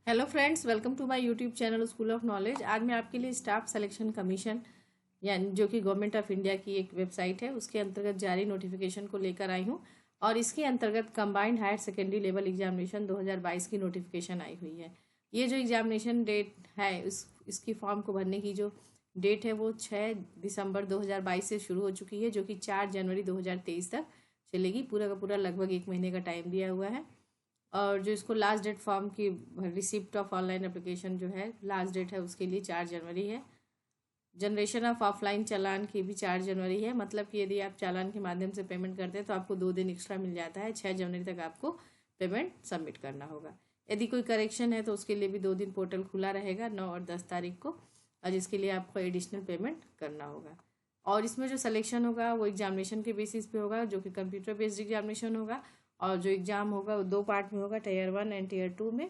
Hello friends, welcome to my YouTube channel school of knowledge. आज मैं आपके लिए स्टाफ सिलेक्शन कमीशन यानी जो कि गवर्नमेंट ऑफ इंडिया की एक वेबसाइट है उसके अंतर्गत जारी नोटिफिकेशन को लेकर आई हूँ। और इसके अंतर्गत combined higher secondary level examination 2022 की नोटिफिकेशन आई हुई है। ये जो एग्जामिनेशन डेट है इसकी फॉर्म को भरने की जो डेट है वो 6 दिसंबर 2022 से शुरू हो चुकी है, जो कि 4 जनवरी 2023 तक चलेगी। पूरा का पूरा लगभग एक महीने का टाइम दिया हुआ है। और जो इसको लास्ट डेट फॉर्म की रिसिप्ट ऑफ ऑनलाइन एप्लीकेशन जो है लास्ट डेट है उसके लिए 4 जनवरी है। जनरेशन ऑफ ऑफलाइन चालान की भी 4 जनवरी है। मतलब कि यदि आप चालान के माध्यम से पेमेंट करते हैं तो आपको 2 दिन एक्स्ट्रा मिल जाता है। 6 जनवरी तक आपको पेमेंट सबमिट करना होगा। यदि कोई करेक्शन है तो उसके लिए भी 2 दिन पोर्टल खुला रहेगा, 9 और 10 तारीख को, और जिसके लिए आपको एडिशनल पेमेंट करना होगा। और इसमें जो सिलेक्शन होगा वो एग्जामिनेशन के बेसिस पे होगा, जो कि कंप्यूटर बेस्ड एग्जामिनेशन होगा। और जो एग्ज़ाम होगा वो 2 पार्ट में होगा, टीयर 1 एंड टीयर 2 में।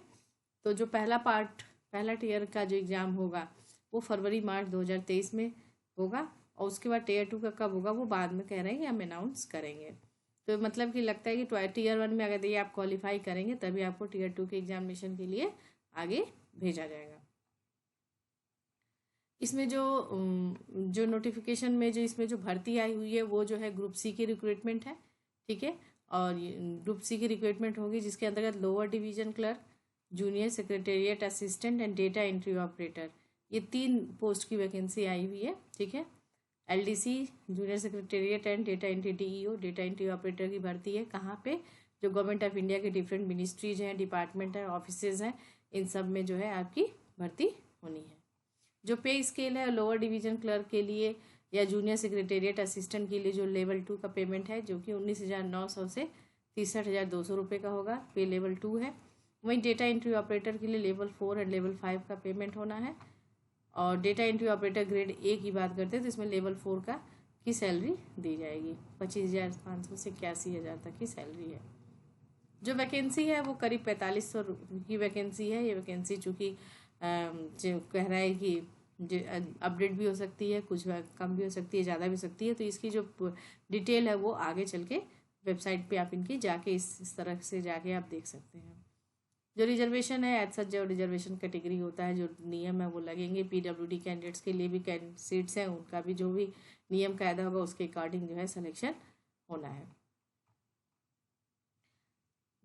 तो जो पहला टीयर का जो एग्ज़ाम होगा वो फरवरी मार्च 2023 में होगा। और उसके बाद टीयर 2 का कब होगा वो बाद में कह रहे हैं, हम अनाउंस करेंगे। तो मतलब कि लगता है कि टीयर 1 में अगर ये आप क्वालिफाई करेंगे तभी आपको टीयर 2 के एग्जामिनेशन के लिए आगे भेजा जाएगा। इसमें जो नोटिफिकेशन में जो इसमें जो भर्ती आई हुई है वो जो है ग्रुप सी की रिक्रूटमेंट है, ठीक है। और ग्रुप सी की रिक्रूटमेंट होगी जिसके अंतर्गत lower division clerk, junior secretariat assistant and data entry operator, ये 3 पोस्ट की वैकेंसी आई हुई है, ठीक है। LDC junior secretariat and data entry DEO data entry operator की भर्ती है। कहाँ पे? जो गवर्नमेंट ऑफ इंडिया के डिफरेंट मिनिस्ट्रीज हैं, डिपार्टमेंट है, ऑफिसेज हैं, इन सब में जो है आपकी भर्ती होनी है। जो पे स्केल है लोअर डिवीजन क्लर्क के लिए या जूनियर सेक्रेटेरिएट असिस्टेंट के लिए जो लेवल 2 का पेमेंट है जो कि 19,900 से 63,200 रुपये का होगा, पे लेवल 2 है। वहीं डेटा एंट्री ऑपरेटर के लिए लेवल 4 एंड लेवल 5 का पेमेंट होना है। और data entry operator grade A की बात करते हैं तो इसमें लेवल 4 का की सैलरी दी जाएगी। 25,500 से 81,000 तक की सैलरी है। जो वैकेंसी है वो करीब 4500 की वैकेंसी है। ये वैकेंसी चूँकि जो कह रहा है कि अपडेट भी हो सकती है, कुछ कम भी हो सकती है, ज़्यादा भी हो सकती है। तो इसकी जो डिटेल है वो आगे चल के वेबसाइट पे आप इनकी जाके इस तरह से जाके आप देख सकते हैं। जो रिजर्वेशन है एज सच जो रिजर्वेशन कैटेगरी होता है, जो नियम है वो लगेंगे। पीडब्ल्यूडी कैंडिडेट्स के लिए भी सीट्स हैं, उनका भी जो भी नियम कायदा होगा उसके अकॉर्डिंग जो है सिलेक्शन होना है।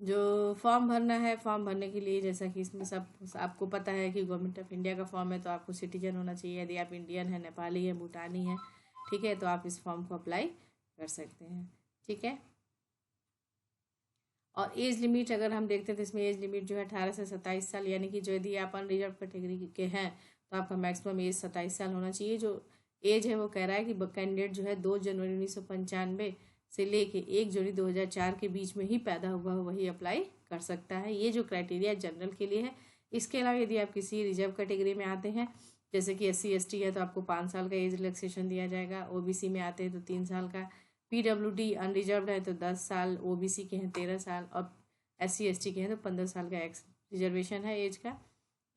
जो फॉर्म भरना है, फॉर्म भरने के लिए जैसा कि इसमें सब आपको पता है कि गवर्नमेंट ऑफ इंडिया का फॉर्म है तो आपको सिटीजन होना चाहिए। यदि आप इंडियन है, नेपाली है, भूटानी है, ठीक है, तो आप इस फॉर्म को अप्लाई कर सकते हैं, ठीक है। और एज लिमिट अगर हम देखते हैं तो इसमें एज लिमिट जो है 18 से 27 साल, यानी कि जो यदि आप अनरिजर्व कैटेगरी के हैं तो आपका मैक्सिमम एज 27 साल होना चाहिए। जो एज है वो कह रहा है कि कैंडिडेट जो है 2 जनवरी 1995 से लेके 1 जनवरी 2004 के बीच में ही पैदा हुआ हो वही अप्लाई कर सकता है। ये जो क्राइटेरिया जनरल के लिए है। इसके अलावा यदि आप किसी रिजर्व कैटेगरी में आते हैं जैसे कि SC ST है तो आपको 5 साल का एज रिलैक्सेशन दिया जाएगा। OBC में आते हैं तो 3 साल का, PWD अनरिजर्व है तो 10 साल, OBC के हैं 13 साल, और SC ST के हैं तो 15 साल का एक्स रिजर्वेशन है एज का।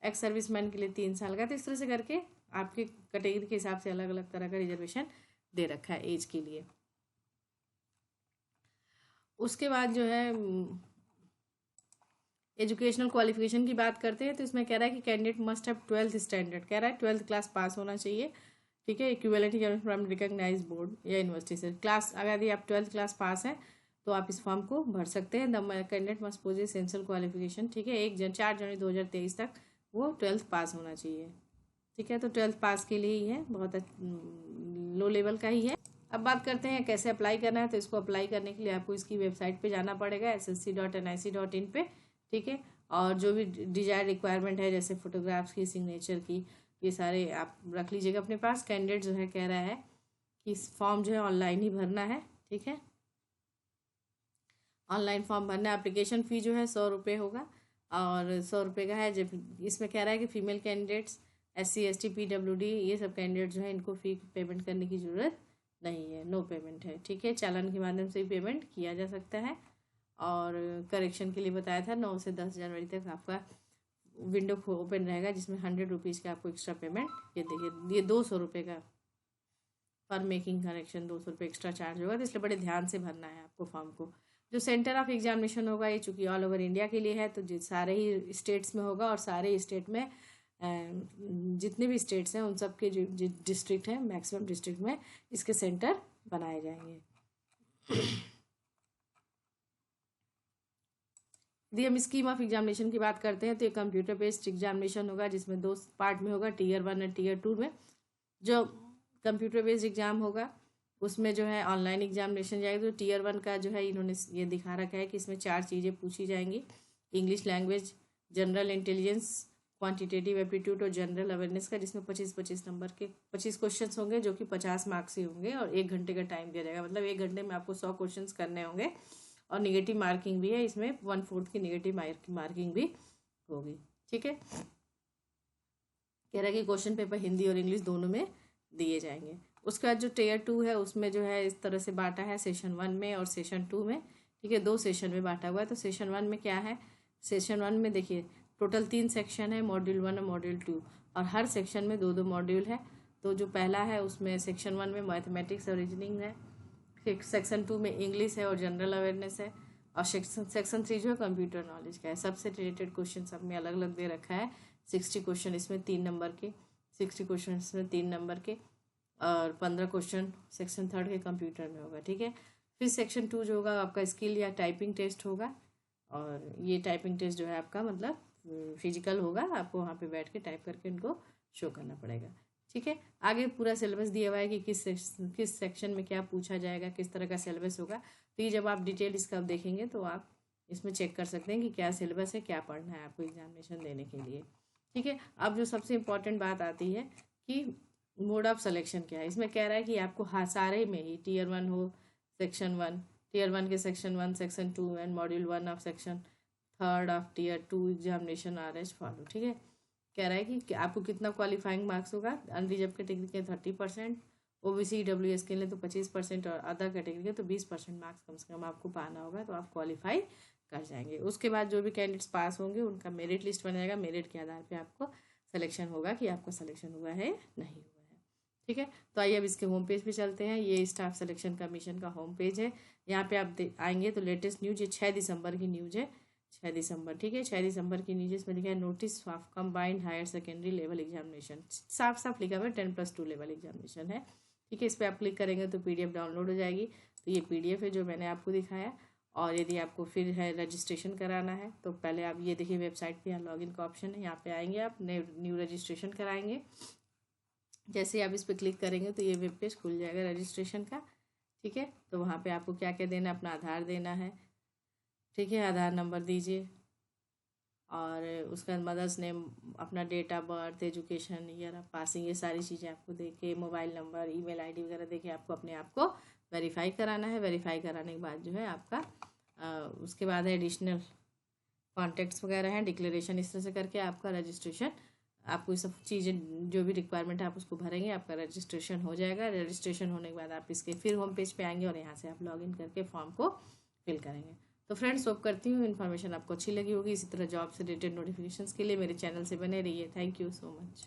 एक्स सर्विसमैन के लिए 3 साल का। तो इस तरह से करके आपके कैटेगरी के हिसाब से अलग अलग तरह का रिजर्वेशन दे रखा है एज के लिए। उसके बाद जो है एजुकेशनल क्वालिफिकेशन की बात करते हैं तो इसमें कह रहा है कि candidate must have 12th standard, कह रहा है 12th क्लास पास होना चाहिए, ठीक है। इक्विवेलेंट फ्रॉम रिकॉग्नाइज्ड बोर्ड या यूनिवर्सिटी से क्लास, अगर यदि आप 12th क्लास पास हैं तो आप इस फॉर्म को भर सकते हैं। The candidate must possess essential qualification, ठीक है। 4 जनवरी 2023 तक वो 12th पास होना चाहिए, ठीक है। तो 12th पास के लिए ही है, बहुत लो लेवल का ही है। अब बात करते हैं कैसे अप्लाई करना है। तो इसको अप्लाई करने के लिए आपको इसकी वेबसाइट पे जाना पड़ेगा, ssc.nic.in पे, ठीक है। और जो भी डिजायर रिक्वायरमेंट है जैसे फोटोग्राफ्स की, सिग्नेचर की, ये सारे आप रख लीजिएगा अपने पास। कैंडिडेट जो है कह रहा है कि इस फॉर्म जो है ऑनलाइन ही भरना है, ठीक है। ऑनलाइन फॉर्म भरना है। एप्लीकेशन फ़ी जो है 100 रुपये होगा और 100 रुपये का है। जब इसमें कह रहा है कि female candidates SC ST PWD ये सब कैंडिडेट जो है इनको फ़ी पेमेंट करने की ज़रूरत नहीं है, नो पेमेंट है, ठीक है। चालान के माध्यम से ही पेमेंट किया जा सकता है। और करेक्शन के लिए बताया था 9 से 10 जनवरी तक आपका विंडो ओपन रहेगा जिसमें 100 रुपीज़ का आपको एक्स्ट्रा पेमेंट, ये देखिए ये 200 रुपये का पर मेकिंग करेक्शन 200 रुपये एक्स्ट्रा चार्ज होगा। तो इसलिए बड़े ध्यान से भरना है आपको फॉर्म को। जो सेंटर ऑफ एग्जामिनेशन होगा ये चूंकि ऑल ओवर इंडिया के लिए है, तो सारे ही स्टेट्स में होगा, और सारे स्टेट में जितने भी स्टेट्स हैं उन सब के जो डिस्ट्रिक्ट हैं, मैक्सिमम डिस्ट्रिक्ट में इसके सेंटर बनाए जाएंगे। यदि हम स्कीम ऑफ एग्जामिनेशन की बात करते हैं तो ये कंप्यूटर बेस्ड एग्जामिनेशन होगा, जिसमें 2 पार्ट में होगा, टीयर 1 और टीयर 2 में। जो कंप्यूटर बेस्ड एग्जाम होगा उसमें जो है ऑनलाइन एग्जामिनेशन जाएगी। तो टीयर 1 का जो है इन्होंने ये दिखा रखा है कि इसमें 4 चीज़ें पूछी जाएंगी, English language, general intelligence, quantitative aptitude और जनरल अवेयरनेस का, जिसमें 25-25 नंबर के 25 क्वेश्चन होंगे, जो कि 50 मार्क्स ही होंगे, और 1 घंटे का टाइम दिया जाएगा। मतलब 1 घंटे में आपको 100 क्वेश्चन करने होंगे, और निगेटिव मार्किंग भी है इसमें, 1/4 की निगेटिव मार्किंग भी होगी। ठीक है, कह रहा है कि क्वेश्चन पेपर हिंदी और इंग्लिश दोनों में दिए जाएंगे। उसके बाद जो टीयर 2 है उसमें जो है इस तरह से बांटा है, सेशन 1 में और सेशन 2 में। ठीक है, 2 सेशन में बांटा हुआ है। तो सेशन 1 में क्या है, सेशन 1 में देखिए टोटल 3 सेक्शन है, मॉड्यूल 1 और मॉड्यूल 2, और हर सेक्शन में 2-2 मॉड्यूल है। तो जो पहला है उसमें सेक्शन 1 में मैथमेटिक्स और रीजनिंग है, सेक्शन 2 में इंग्लिश है और जनरल अवेयरनेस है, और सेक्शन 3 जो है कंप्यूटर नॉलेज का है। सबसे रिलेटेड क्वेश्चन सब में अलग अलग दे रखा है। 60 क्वेश्चन इसमें 3 नंबर के, 60 क्वेश्चन इसमें 3 नंबर के, और 15 क्वेश्चन सेक्शन 3 के कंप्यूटर में होगा। ठीक है, फिर सेक्शन 2 जो होगा आपका स्किल या टाइपिंग टेस्ट होगा, और ये टाइपिंग टेस्ट जो है आपका मतलब फिजिकल होगा, आपको वहाँ पे बैठ के टाइप करके उनको शो करना पड़ेगा। ठीक है, आगे पूरा सिलेबस दिया हुआ है कि किस सेक्शन में क्या पूछा जाएगा, किस तरह का सिलेबस होगा। तो ये जब आप डिटेल इसका देखेंगे तो आप इसमें चेक कर सकते हैं कि क्या सिलेबस है, क्या पढ़ना है आपको एग्जामिनेशन देने के लिए। ठीक है, अब जो सबसे इम्पोर्टेंट बात आती है कि मोड ऑफ सिलेक्शन क्या है। इसमें कह रहा है कि आपको सारे में ही टीयर 1 हो, सेक्शन 1, टीयर 1 के section 1, section 2 and module 1 of section 3 of tier 2 examination are as follow. ठीक है, कह रहा है कि आपको कितना क्वालिफाइंग मार्क्स होगा, अनरिजर्व कैटेगरी के 30%, ओबीसी डब्ल्यूएस के लिए तो 25%, और अदर कैटेगरी के तो 20% मार्क्स कम से कम आपको पाना होगा, तो आप क्वालिफाई कर जाएंगे। उसके बाद जो भी कैंडिडेट्स पास होंगे उनका मेरिट लिस्ट बनाएगा, मेरिट के आधार पर आपको सिलेक्शन होगा कि आपका सिलेक्शन हुआ है नहीं हुआ है। ठीक है, तो आइए अब इसके होम पेज पे चलते हैं। ये स्टाफ सिलेक्शन कमीशन का होम पेज है। यहाँ पे आप आएंगे तो लेटेस्ट न्यूज, ये 6 दिसंबर की न्यूज है, 6 दिसंबर। ठीक है, 6 दिसंबर की न्यूज, इसमें लिखा है notice of combined higher secondary level examination, साफ साफ लिखा हुआ है 10+2 लेवल एग्जामिनेशन है। ठीक है, इस पर आप क्लिक करेंगे तो PDF डाउनलोड हो जाएगी। तो ये PDF है जो मैंने आपको दिखाया। और यदि आपको फिर है रजिस्ट्रेशन कराना है तो पहले आप ये देखिए वेबसाइट पे यहाँ लॉगिन का ऑप्शन है, यहाँ पे आएंगे आप न्यू रजिस्ट्रेशन कराएंगे। जैसे आप इस पर क्लिक करेंगे तो ये वेब पेज खुल जाएगा रजिस्ट्रेशन का। ठीक है, तो वहाँ पे आपको क्या क्या देना है, अपना आधार देना है। ठीक है, आधार नंबर दीजिए, और उसका मदर्स नेम, अपना date of birth, education, year of passing, ये सारी चीज़ें आपको देके, मोबाइल नंबर, ईमेल आईडी वगैरह देके आपको अपने आप को वेरीफाई कराना है। वेरीफाई कराने के बाद जो है आपका उसके बाद है एडिशनल कॉन्टैक्ट्स वगैरह हैं, डिक्लेरेशन, इस तरह से करके आपका रजिस्ट्रेशन, आपको ये सब चीज़ें जो भी रिक्वायरमेंट है आप उसको भरेंगे, आपका रजिस्ट्रेशन हो जाएगा। रजिस्ट्रेशन होने के बाद आप इसके फिर होम पेज पे आएंगे और यहाँ से आप लॉगिन करके फॉर्म को फिल करेंगे। तो फ्रेंड्स, होप करती हूँ इन्फॉर्मेशन आपको अच्छी लगी होगी। इसी तरह जॉब से रिलेटेड नोटिफिकेशंस के लिए मेरे चैनल से बने रहिए। Thank you so much.